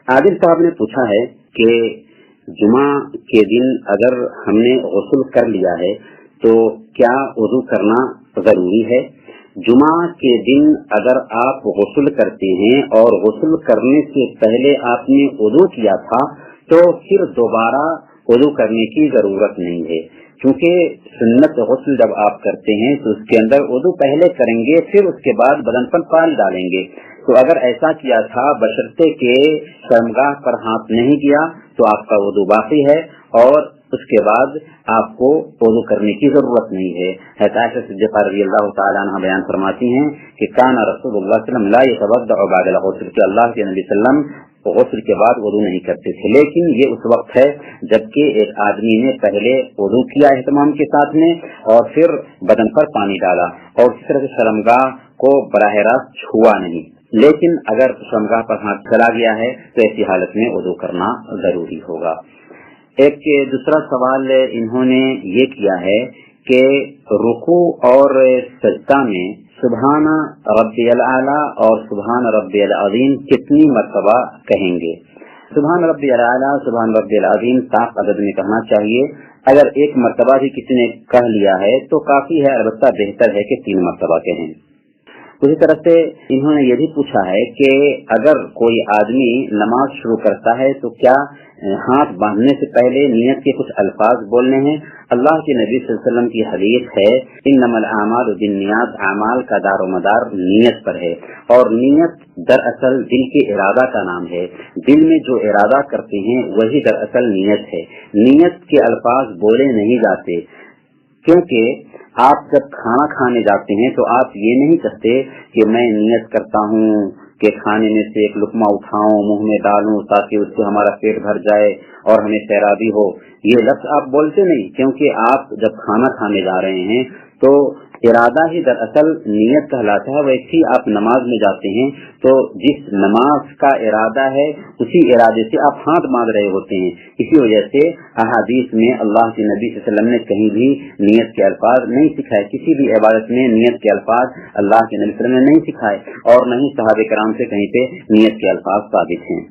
عادل صاحب نے پوچھا ہے کہ جمعہ کے دن اگر ہم نے غسل کر لیا ہے تو کیا وضو کرنا ضروری ہے؟ جمعہ کے دن اگر آپ غسل کرتے ہیں اور غسل کرنے سے پہلے آپ نے وضو کیا تھا تو پھر دوبارہ وضو کرنے کی ضرورت نہیں ہے، کیونکہ سنت غسل جب آپ کرتے ہیں تو اس کے اندر وضو پہلے کریں گے، پھر اس کے بعد بدن پر پانی ڈالیں گے۔ تو اگر ایسا کیا تھا بشرطے کے شرمگاہ پر ہاتھ نہیں کیا تو آپ کا وضو باقی ہے اور اس کے بعد آپ کو وضو کرنے کی ضرورت نہیں ہے۔ عائشہ صدیقہ رضی اللہ تعالیٰ عنہ بیان فرماتی ہیں کہ کان رسول اللہ صلی اللہ علیہ وسلم لا يتوضأ بعد الغسل، کہ اللہ کے نبی صلی اللہ علیہ وسلم غسل کے بعد وضو نہیں کرتے تھے، لیکن یہ اس وقت ہے جبکہ ایک آدمی نے پہلے وضو کیا اہتمام کے ساتھ میں اور پھر بدن پر پانی ڈالا اور اس طرح سے شرمگاہ کو براہ راست چھوا نہیں، لیکن اگر شرمگاہ پر ہاتھ چلا گیا ہے تو ایسی حالت میں وضو کرنا ضروری ہوگا۔ ایک دوسرا سوال انہوں نے یہ کیا ہے کہ رکوع اور سجدہ میں سبحان ربی الاعلیٰ اور سبحان ربی العظیم کتنی مرتبہ کہیں گے؟ سبحان ربی الاعلیٰ سبحان ربی العظیم صاف عدد میں کہنا چاہیے، اگر ایک مرتبہ بھی کسی نے کہہ لیا ہے تو کافی ہے، البتہ بہتر ہے کہ 3 مرتبہ کہیں۔ اسی طرح سے انہوں نے یہ بھی پوچھا ہے کہ اگر کوئی آدمی نماز شروع کرتا ہے تو کیا ہاتھ باندھنے سے پہلے نیت کے کچھ الفاظ بولنے ہیں؟ اللہ کے نبی صلی اللہ علیہ وسلم کی حدیث ہے انما الاعمال بالنیات، اعمال کا دار و مدار نیت پر ہے، اور نیت دراصل دل کے ارادہ کا نام ہے، دل میں جو ارادہ کرتے ہیں وہی دراصل نیت ہے۔ نیت کے الفاظ بولے نہیں جاتے، کیونکہ آپ جب کھانا کھانے جاتے ہیں تو آپ یہ نہیں کہتے کہ میں نیت کرتا ہوں کہ کھانے میں سے ایک لقمہ اٹھاؤں منہ میں ڈالوں تاکہ اس سے ہمارا پیٹ بھر جائے اور ہمیں سیرابی ہو، یہ لفظ آپ بولتے نہیں، کیونکہ آپ جب کھانا کھانے جا رہے ہیں تو ارادہ ہی دراصل نیت کہلاتا ہے۔ ویسے ہی آپ نماز میں جاتے ہیں تو جس نماز کا ارادہ ہے اسی ارادے سے آپ ہاتھ باندھ رہے ہوتے ہیں، اسی وجہ سے احادیث میں اللہ کے نبی صلی اللہ علیہ وسلم نے کہیں بھی نیت کے الفاظ نہیں سکھائے، کسی بھی عبادت میں نیت کے الفاظ اللہ کے نبی صلی اللہ علیہ وسلم نے نہیں سکھائے، اور نہ ہی صحابہ کرام سے کہیں پہ نیت کے الفاظ ثابت ہیں۔